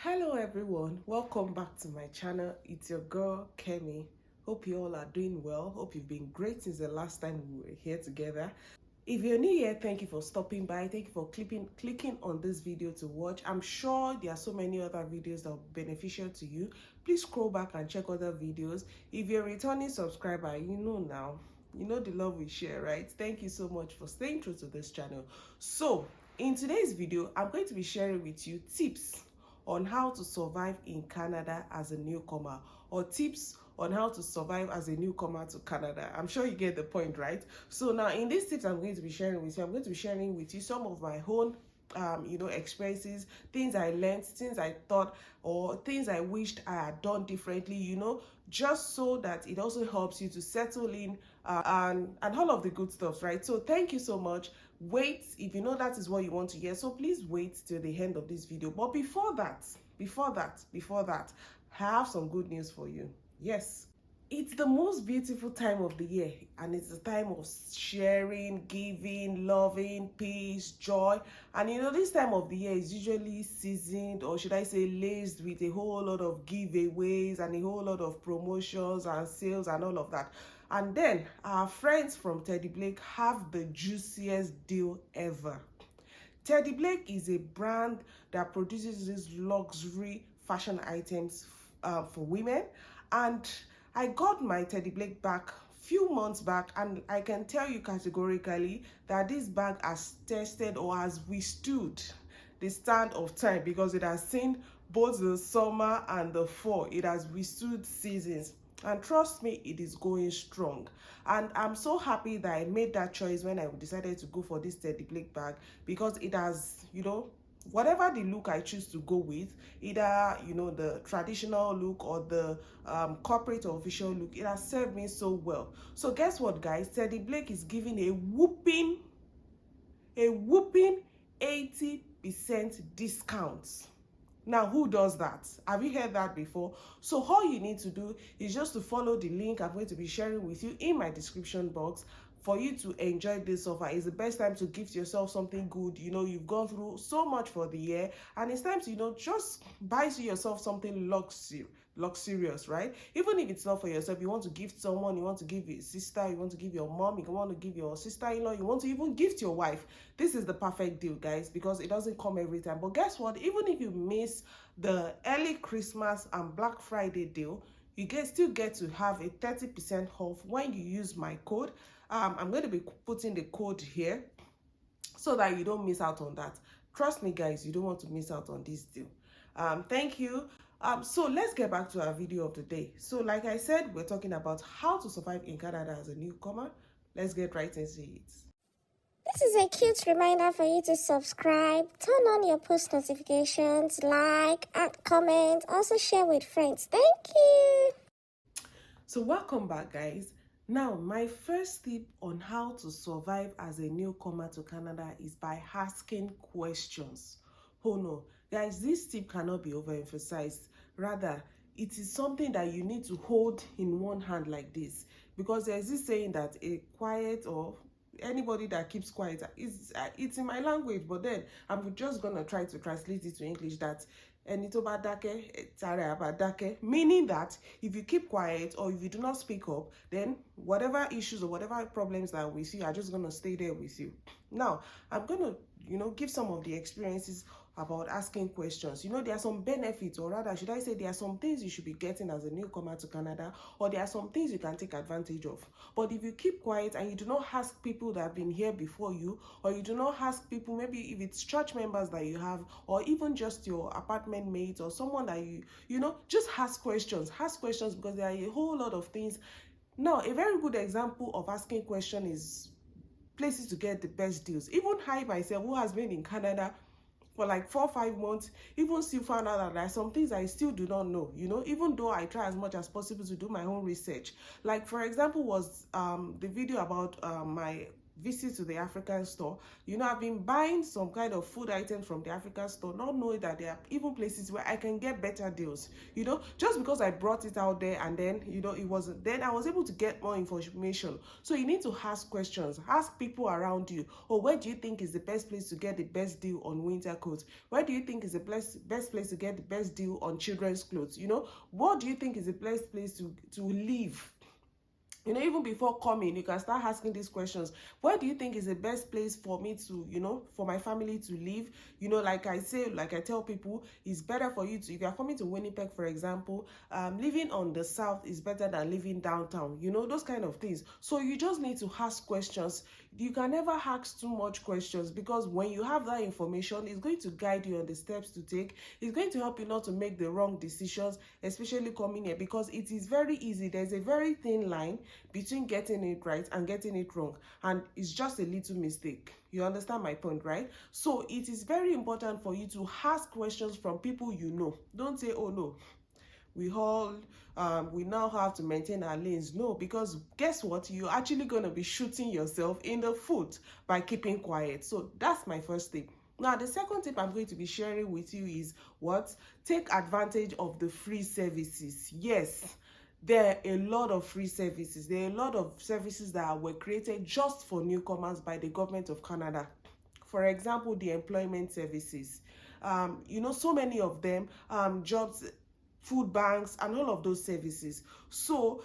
Hello everyone, welcome back to my channel. It's your girl Kemi. Hope you all are doing well. Hope you've been great since the last time we were here together. If you're new here, thank you for stopping by. Thank you for clicking on this video to watch. I'm sure there are so many other videos that are beneficial to you. Please scroll back and check other videos. If you're a returning subscriber, you know now, you know the love we share, right? Thank you so much for staying true to this channel. So in today's video, I'm going to be sharing with you tips on how to survive in Canada as a newcomer, or tips on how to survive as a newcomer to Canada. I'm sure you get the point, right? So now in these tips I'm going to be sharing with you, I'm going to be sharing with you some of my own experiences, things I learned, things I thought, or things I wished I had done differently, just so that it also helps you to settle in and all of the good stuff, right? So thank you so much. Wait, if you know that is what you want to hear, so please wait till the end of this video. But before that, I have some good news for you. Yes, it's the most beautiful time of the year, and it's the time of sharing, giving, loving, peace, joy. And this time of the year is usually seasoned, or should I say laced, with a whole lot of giveaways and a whole lot of promotions and sales and all of that. And then our friends from Teddy Blake have the juiciest deal ever. Teddy Blake is a brand that produces these luxury fashion items for women, and I got my Teddy Blake bag few months back, and I can tell you categorically that this bag has tested or has withstood the stand of time, because it has seen both the summer and the fall. It has withstood seasons, and trust me, it is going strong. And I'm so happy that I made that choice when I decided to go for this Teddy Blake bag, because it has, whatever the look I choose to go with, either the traditional look or the corporate or official look, it has served me so well. So guess what, guys? Teddy Blake is giving a whooping 80% discount. Now, who does that? Have you heard that before? So all you need to do is just to follow the link I'm going to be sharing with you in my description box for you to enjoy this offer. It's the best time to gift yourself something good. You've gone through so much for the year, and it's time to just buy yourself something luxurious, right? Even if it's not for yourself, you want to gift someone, you want to give your sister, you want to give your mom, you want to give your sister-in-law, you want to even gift your wife. This is the perfect deal, guys, because it doesn't come every time. But guess what? Even if you miss the early Christmas and Black Friday deal, you still get to have a 30% off when you use my code. I'm going to be putting the code here so that you don't miss out on that. Trust me, guys, you don't want to miss out on this deal. Thank you. So let's get back to our video of the day. So like I said, we're talking about how to survive in Canada as a newcomer. Let's get right into it. This is a cute reminder for you to subscribe, turn on your post notifications, like, and comment, also share with friends. Thank you. So welcome back, guys. Now, my first tip on how to survive as a newcomer to Canada is by asking questions. Oh no, guys, this tip cannot be overemphasized. Rather, it is something that you need to hold in one hand like this, because there's this saying that a quiet, or anybody that keeps quiet, it's in my language, but then I'm just gonna try to translate it to English, that meaning that if you keep quiet or if you do not speak up, then whatever issues or whatever problems that we see are just going to stay there with you. Now, I'm going to give some of the experiences about asking questions. There are some benefits, or rather should I say, there are some things you should be getting as a newcomer to Canada, or there are some things you can take advantage of. But if you keep quiet and you do not ask people that have been here before you, or you do not ask people, maybe if it's church members that you have, or even just your apartment mates or someone that just ask questions, because there are a whole lot of things. Now, a very good example of asking question is places to get the best deals. Even I myself, who has been in Canada for like 4 or 5 months, even still found out that there are some things I still do not know, even though I try as much as possible to do my own research. Like, for example, was the video about my visit to the African store. You know, I've been buying some kind of food items from the African store, not knowing that there are even places where I can get better deals. You know, just because I brought it out there and then, you know, it wasn't, then I was able to get more information. So you need to ask questions, ask people around you. Or where do you think is the best place to get the best deal on winter coats? Where do you think is the best place to get the best deal on children's clothes? You know, what do you think is the best place to live? You know, even before coming, you can start asking these questions. Where do you think is the best place for me to, you know, for my family to live? You know, like I say, like I tell people, it's better for you to, if you're coming to Winnipeg, for example, living on the south is better than living downtown. You know, those kind of things. So you just need to ask questions. You can never ask too much questions, because when you have that information, it's going to guide you on the steps to take. It's going to help you not to make the wrong decisions, especially coming here, because it is very easy. There's a very thin line between getting it right and getting it wrong, and it's just a little mistake. You understand my point, right? So it is very important for you to ask questions from people you know. Don't say, oh no, we now have to maintain our lanes. No, because guess what, you're actually going to be shooting yourself in the foot by keeping quiet. So that's my first tip. Now, the second tip I'm going to be sharing with you is what? Take advantage of the free services. Yes, there are a lot of free services. There are a lot of services that were created just for newcomers by the government of Canada. For example, the employment services. You know, so many of them, jobs, food banks, and all of those services. So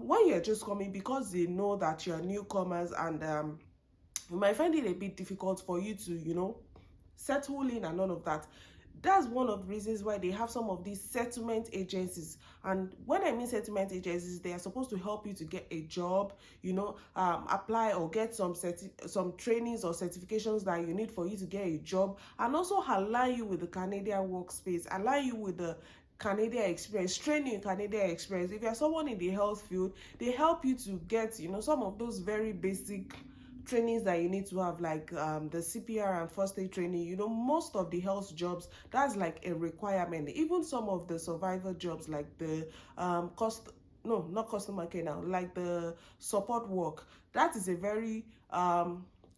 when you're just coming, because they know that you're newcomers, and you might find it a bit difficult for you to, you know, settle in and all of that. That's one of the reasons why they have some of these settlement agencies. And when I mean settlement agencies, they are supposed to help you to get a job, you know, apply or get some trainings or certifications that you need for you to get a job, and also align you with the Canadian workspace, align you with the Canadian experience, training Canadian experience. If you're someone in the health field, they help you to get, you know, some of those very basic trainings that you need to have, like the CPR and first aid training. You know, most of the health jobs, that's like a requirement. Even some of the survival jobs, like the not customer care now, like the support work, that is a very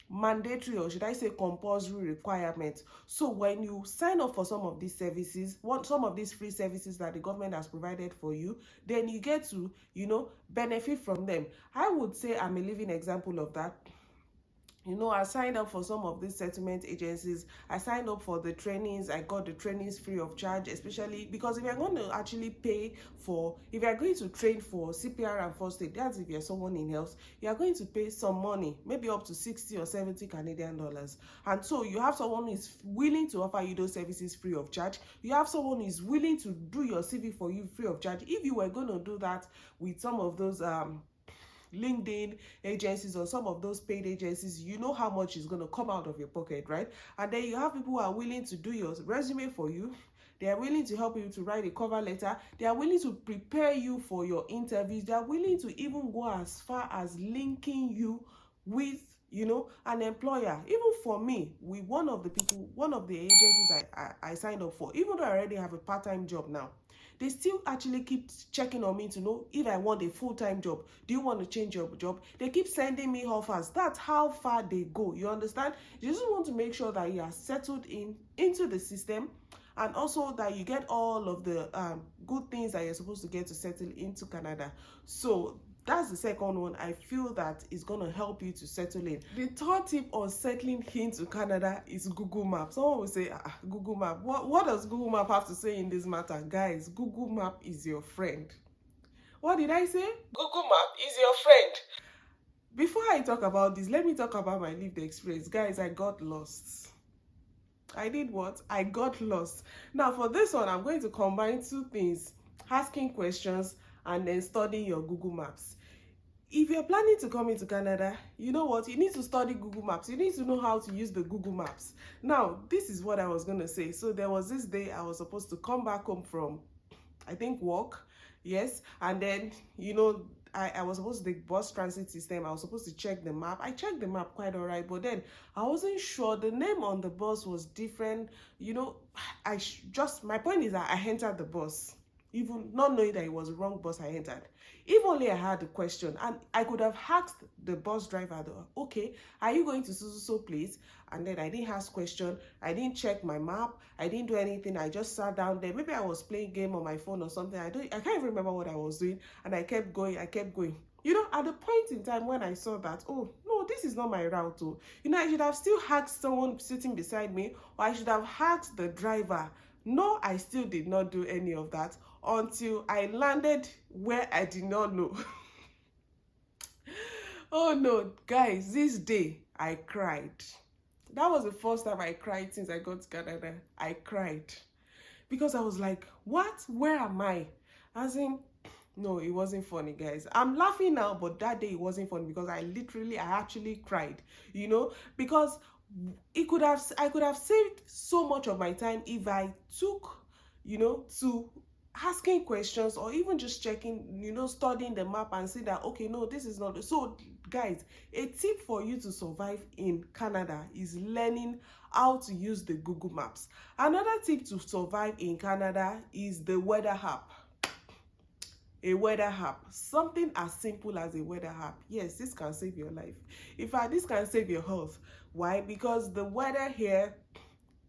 mandatory, or should I say compulsory requirement. So when you sign up for some of these services, some of these free services that the government has provided for you, then you get to, you know, benefit from them. I would say I'm a living example of that. You know, I signed up for some of these settlement agencies. I signed up for the trainings. I got the trainings free of charge, especially because if you're going to actually pay for, if you're going to train for CPR and first aid, that's if you're someone in health, you are going to pay some money, maybe up to 60 or 70 Canadian dollars. And so you have someone who is willing to offer you those services free of charge. You have someone who is willing to do your CV for you free of charge. If you were going to do that with some of those LinkedIn agencies or some of those paid agencies, you know how much is going to come out of your pocket, right? And then you have people who are willing to do your resume for you. They are willing to help you to write a cover letter. They are willing to prepare you for your interviews. They are willing to even go as far as linking you with, you know, an employer. Even for me, with one of the agencies I signed up for, even though I already have a part-time job now, they still actually keep checking on me to know if I want a full-time job. Do you want to change your job? They keep sending me offers. That's how far they go. You understand? You just want to make sure that you are settled into the system, and also that you get all of the good things that you're supposed to get to settle into Canada. So that's the second one. I feel that is going to help you to settle in. The third tip on settling into Canada is Google Maps. Someone will say, Google Map. What does Google Map have to say in this matter? Guys, Google Map is your friend. What did I say? Google Map is your friend. Before I talk about this, let me talk about my lived experience. Guys, I got lost. I did what? I got lost. Now, for this one, I'm going to combine two things: asking questions and then studying your Google Maps. If you're planning to come into Canada, you know what? You need to study Google Maps. You need to know how to use the Google Maps. Now, this is what I was going to say. So there was this day I was supposed to come back home from, I think, work. Yes. And then, you know, I was supposed to take bus transit system. I was supposed to check the map. I checked the map quite all right, but then I wasn't sure. The name on the bus was different. You know, my point is that I entered the bus. even not knowing that it was the wrong bus I entered. If only I had a question, and I could have asked the bus driver, okay, are you going to so place? And then I didn't ask question, I didn't check my map, I didn't do anything, I just sat down there. Maybe I was playing game on my phone or something. I can't even remember what I was doing, and I kept going. You know, at the point in time when I saw that, oh no, this is not my route. Oh, you know, I should have still asked someone sitting beside me, or I should have asked the driver. No, I still did not do any of that until I landed where I did not know. Oh no, guys, this day I cried. That was the first time I cried since I got to Canada. I cried because I was like, what? Where am I? As in, no, it wasn't funny, guys. I'm laughing now, but that day it wasn't funny because I actually cried, you know, because I could have saved so much of my time if I took, you know, to asking questions, or even just checking, you know, studying the map and see that, okay, no, this is not. So guys, a tip for you to survive in Canada is learning how to use the Google Maps. Another tip to survive in Canada is the weather app. A weather app, something as simple as a weather app. Yes, this can save your life. In fact, this can save your health. Why? Because the weather here,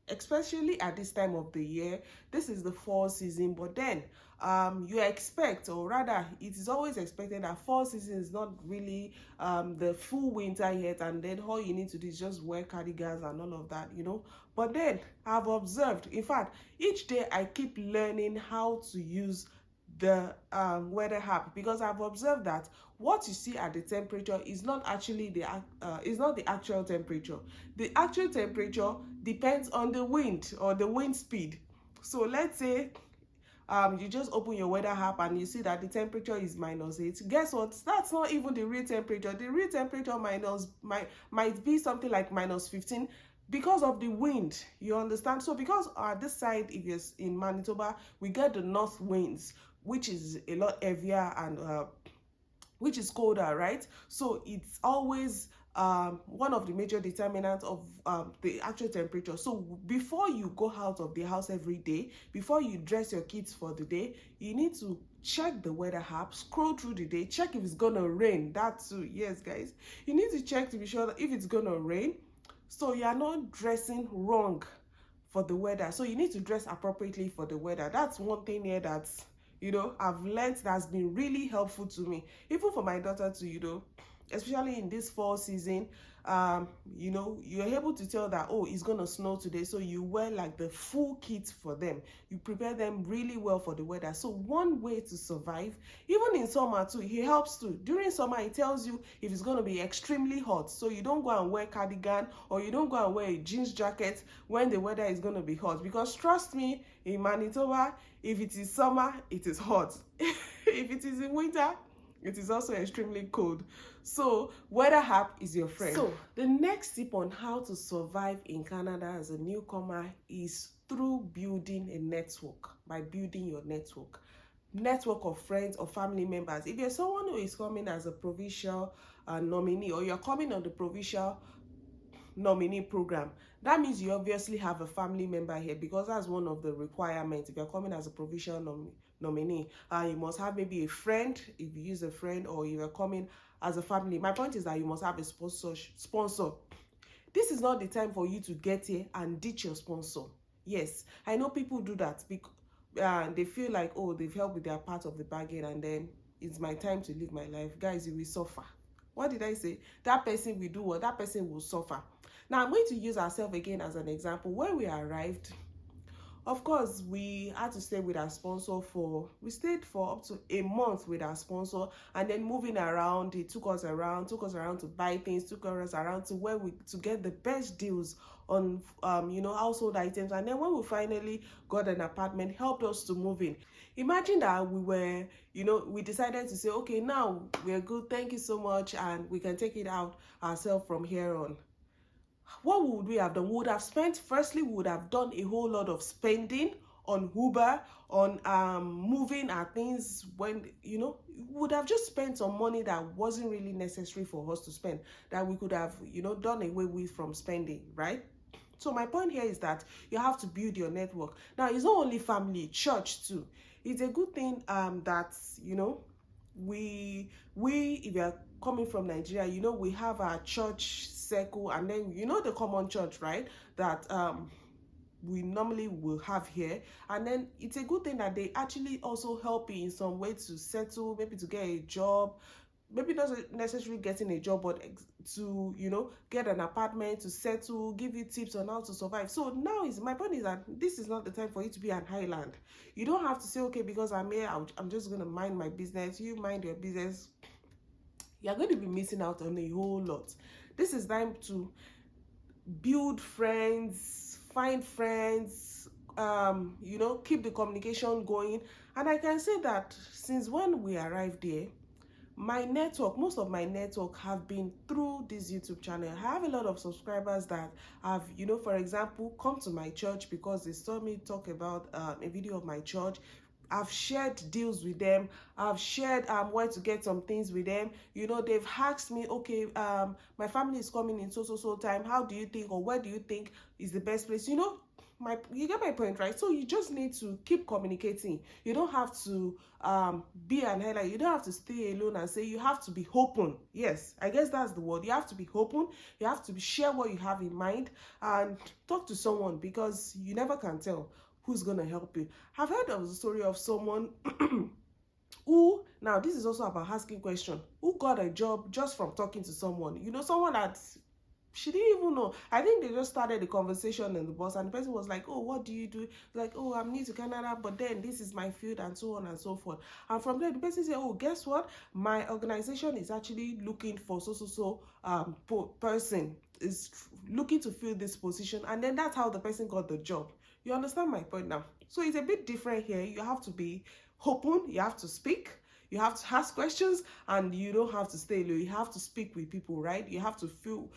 especially at this time of the year, this is the fall season, but then you expect, or rather it is always expected, that fall season is not really the full winter yet, and then all you need to do is just wear cardigans and all of that, you know. But then I've observed, in fact, each day I keep learning how to use the weather app, because I've observed that what you see at the temperature is not actually the actual temperature. The actual temperature depends on the wind or the wind speed. So let's say you just open your weather app and you see that the temperature is -8. Guess what? That's not even the real temperature. The real temperature might be something like -15, because of the wind, you understand. So because this side, if you're in Manitoba, we get the north winds, which is a lot heavier and which is colder, right? So it's always one of the major determinants of the actual temperature. So before you go out of the house every day, before you dress your kids for the day, you need to check the weather app, scroll through the day, check if it's gonna rain. That too, yes guys, you need to check to be sure that if it's gonna rain, so you are not dressing wrong for the weather. So you need to dress appropriately for the weather. That's one thing here that's, you know, I've learned, that's been really helpful to me, even for my daughter too, you know, especially in this fall season. You know, you're able to tell that, oh, it's gonna snow today, so you wear like the full kit for them. You prepare them really well for the weather. So one way to survive, even in summer too, it helps too. During summer, it tells you if it's gonna be extremely hot, so you don't go and wear cardigan, or you don't go and wear a jeans jacket when the weather is gonna be hot, because trust me, in Manitoba, if it is summer, it is hot. If it is in winter, it is also extremely cold. So weather app is your friend. So the next tip on how to survive in Canada as a newcomer is through building a network. By building your network of friends or family members. If you're someone who is coming as a provincial nominee, or you're coming on the provincial nominee program, that means you obviously have a family member here, because that's one of the requirements. If you're coming as a provincial nominee, you must have maybe a friend, if you use a friend, or you're coming as a family. My point is that you must have a sponsor. This is not the time for you to get here and ditch your sponsor. Yes, I know people do that because they feel like, oh, they've helped with their part of the bargain, and then it's my time to live my life. Guys, you will suffer. What did I say? That person will do what? That person will suffer. Now I'm going to use ourselves again as an example. When we arrived, of course, we had to stay with our sponsor we stayed for up to a month with our sponsor, and then moving around, he took us around to buy things, took us around to get the best deals on you know, household items. And then when we finally got an apartment, helped us to move in. Imagine that we were, you know, we decided to say, okay, now we're good, thank you so much, and we can take it out ourselves from here on. What would we have done? We would have spent, firstly, we would have done a whole lot of spending on Uber, on moving our things, when, you know, we would have just spent some money that wasn't really necessary for us to spend, that we could have, you know, done away with from spending, right? So my point here is that you have to build your network. Now, it's not only family, church too. It's a good thing that, you know, we if you're coming from Nigeria, you know, we have our church circle, and then, you know, the common church, right, that we normally will have here. And then it's a good thing that they actually also help you in some way to settle, maybe to get a job, maybe not necessarily getting a job, but to, you know, get an apartment, to settle, give you tips on how to survive. So now is my point is that this is not the time for you to be an island. You don't have to say, okay, because I'm here, I'm just going to mind my business. You mind your business. You're going to be missing out on a whole lot. This is time to build friends, find friends, you know, keep the communication going. And I can say that since when we arrived there, my network, most of my network have been through this YouTube channel. I have a lot of subscribers that have, you know, for example, come to my church because they saw me talk about a video of my church. I've shared deals with them. I've shared where to get some things with them. You know, they've asked me, okay, my family is coming in so time. How do you think, or where do you think is the best place? You know, you get my point, right? So you just need to keep communicating. You don't have to be an highlight. You don't have to stay alone and say, you have to be open. Yes, I guess that's the word. You have to be open. You have to share what you have in mind and talk to someone, because you never can tell who's going to help you. I've heard of the story of someone who, now this is also about asking question, who got a job just from talking to someone. You know, someone that she didn't even know. I think they just started the conversation in the bus, and the person was like, oh, what do you do? Like, oh, I'm new to Canada, but then this is my field, and so on and so forth. And from there, the person said, oh, guess what? My organization is actually looking for person is looking to fill this position. And then that's how the person got the job. You understand my point now? So it's a bit different here. You have to be open. You have to speak. You have to ask questions, and you don't have to stay low. You have to speak with people, right? You have to feel,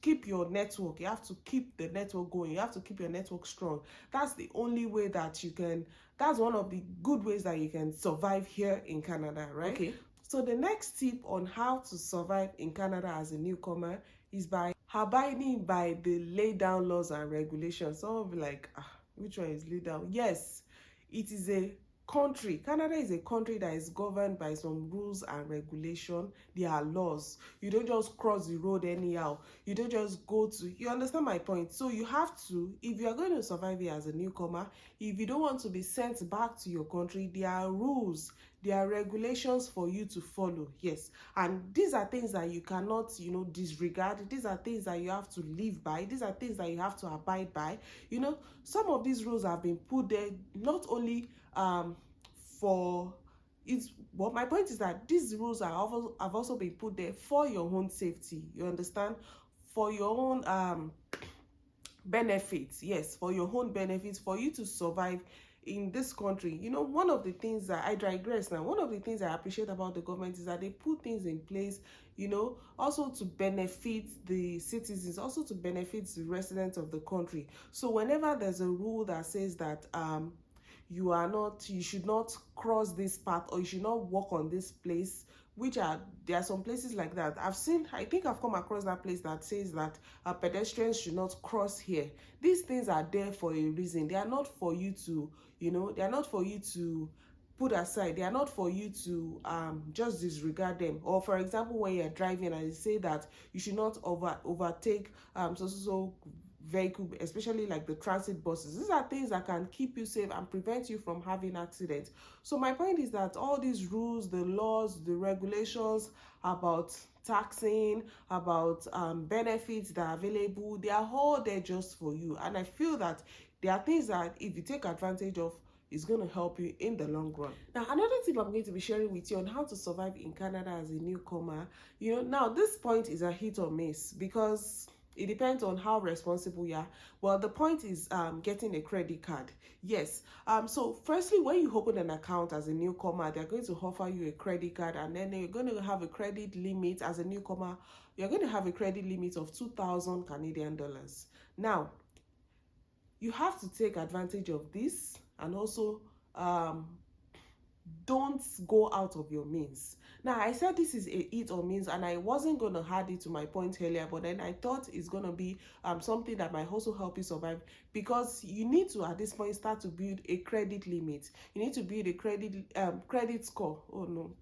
keep your network. You have to keep the network going. You have to keep your network strong. That's the only way that you can, that's one of the good ways that you can survive here in Canada, right? Okay. So the next tip on how to survive in Canada as a newcomer is by abiding by the laid down laws and regulations. Some will be like, which one is laid down? Yes, it is a country. Canada is a country that is governed by some rules and regulation. There are laws. You don't just cross the road anyhow. You don't just go to, you understand my point? So you have to, if you are going to survive here as a newcomer, if you don't want to be sent back to your country, there are rules, there are regulations for you to follow. Yes, and these are things that you cannot, you know, disregard. These are things that you have to live by. These are things that you have to abide by. You know, some of these rules have been put there not only for it's, but my point is that these rules have also been put there for your own safety. You understand? For your own benefits. Yes, for your own benefits, for you to survive in this country. You know, one of the things that I digress now, one of the things I appreciate about the government is that they put things in place, you know, also to benefit the citizens, also to benefit the residents of the country. So whenever there's a rule that says that you should not cross this path, or you should not walk on this place, there are some places like that. I think I've come across that place that says that pedestrians should not cross here. These things are there for a reason. They are not for you to, you know, they are not for you to put aside. They are not for you to just disregard them. Or for example, when you're driving and they say that you should not overtake vehicle, especially like the transit buses. These are things that can keep you safe and prevent you from having accidents. So my point is that all these rules, the laws, the regulations about taxing, about benefits that are available, they are all there just for you. And I feel that there are things that if you take advantage of, is going to help you in the long run. Now, another tip I'm going to be sharing with you on how to survive in Canada as a newcomer, you know, now this point is a hit or miss, because it depends on how responsible you are. Well, the point is getting a credit card. Yes. So firstly, when you open an account as a newcomer, they're going to offer you a credit card, and then you're going to have a credit limit as a newcomer. You're going to have a credit limit of 2,000 Canadian dollars. Now, you have to take advantage of this and also don't go out of your means. Now, I said this is a it or means, and I wasn't going to add it to my point earlier, but then I thought it's going to be something that might also help you survive, because you need to, at this point, start to build a credit limit. You need to build a credit score. Oh no,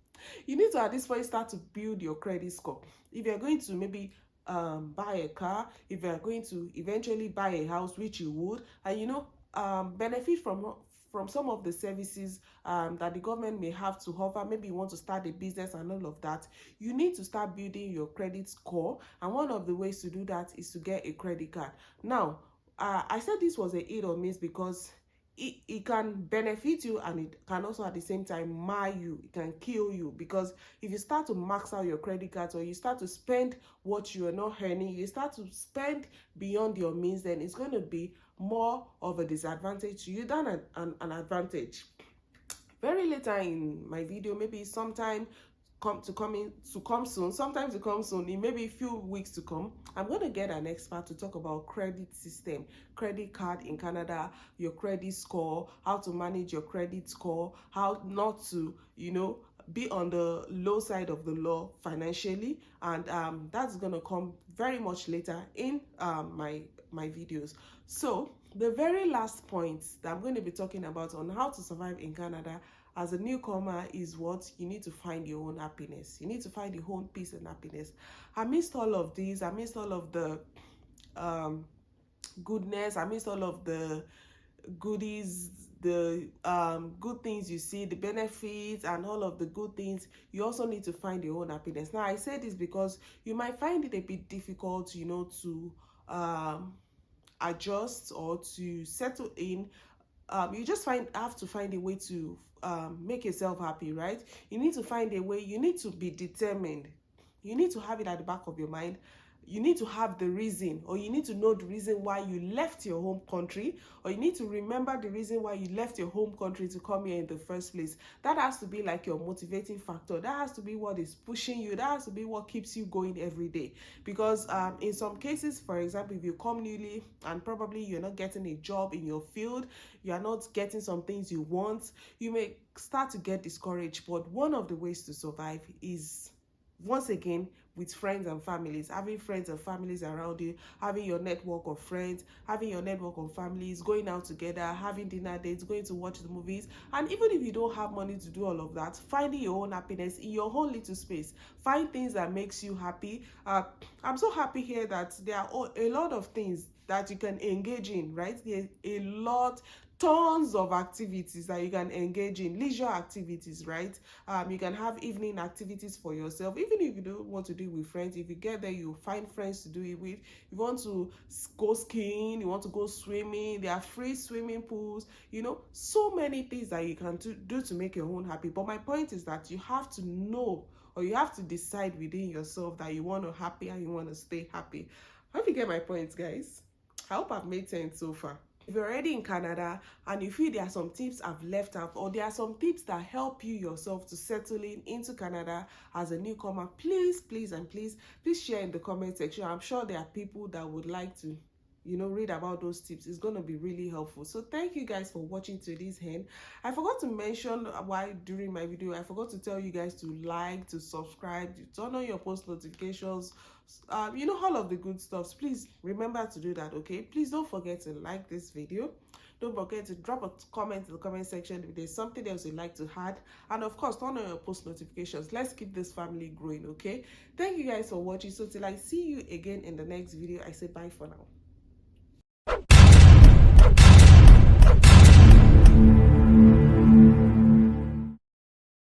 you need to, at this point, start to build your credit score. If you're going to maybe buy a car, if you're going to eventually buy a house, which you would, and benefit from some of the services that the government may have to offer. Maybe you want to start a business and all of that. You need to start building your credit score, and one of the ways to do that is to get a credit card. Now, I said this was a hit or miss because it can benefit you, and it can also at the same time mar you. It can kill you, because if you start to max out your credit cards, or you start to spend what you are not earning, you start to spend beyond your means, then it's going to be more of a disadvantage to you than an advantage. Very later in my video, maybe sometime come soon, sometimes to come soon, in maybe a few weeks to come, I'm going to get an expert to talk about credit system, credit card in Canada, your credit score, how to manage your credit score, how not to be on the low side of the law financially, and that's going to come very much later in my videos. So the very last point that I'm going to be talking about on how to survive in Canada as a newcomer is what you need to find your own happiness. You need to find your own peace and happiness. Amidst all of these, amidst all of the goodness, amidst all of the goodies, the good things you see, the benefits and all of the good things, you also need to find your own happiness. Now, I say this because you might find it a bit difficult, to adjust or to settle in. You just have to find a way to make yourself happy, right? You need to find a way. You need to be determined. You need to have it at the back of your mind. You need to have the reason, or you need to know the reason why you left your home country, or you need to remember the reason why you left your home country to come here in the first place. That has to be like your motivating factor. That has to be what is pushing you. That has to be what keeps you going every day. Because in some cases, for example, if you come newly and probably you're not getting a job in your field, you are not getting some things you want, you may start to get discouraged. But one of the ways to survive is, once again, with friends and families, having friends and families around you, having your network of friends, having your network of families, going out together, having dinner dates, going to watch the movies. And even if you don't have money to do all of that, finding your own happiness in your own little space. Find things that makes you happy. I'm so happy here that there are a lot of things that you can engage in, right? There's a lot, tons of activities that you can engage in, leisure activities, right? You can have evening activities for yourself, even if you don't want to do it with friends. If you get there, you find friends to do it with. You want to go skiing, you want to go swimming, there are free swimming pools, so many things that you can do to make your own happy. But my point is that you have to know, or you have to decide within yourself that you want to happy and you want to stay happy. I hope you get my point, guys. I hope I've made sense so far. If you're already in Canada and you feel there are some tips I've left out, or there are some tips that help you yourself to settle into Canada as a newcomer, please share in the comment section. I'm sure there are people that would like to read about those tips. It's going to be really helpful. So thank you guys for watching to this end. I forgot to mention why during my video, I forgot to tell you guys to like, to subscribe, to turn on your post notifications, all of the good stuff. Please remember to do that, okay? Please don't forget to like this video. Don't forget to drop a comment in the comment section if there's something else you'd like to add. And of course, turn on your post notifications. Let's keep this family growing, okay? Thank you guys for watching. So till I see you again in the next video, I say bye for now.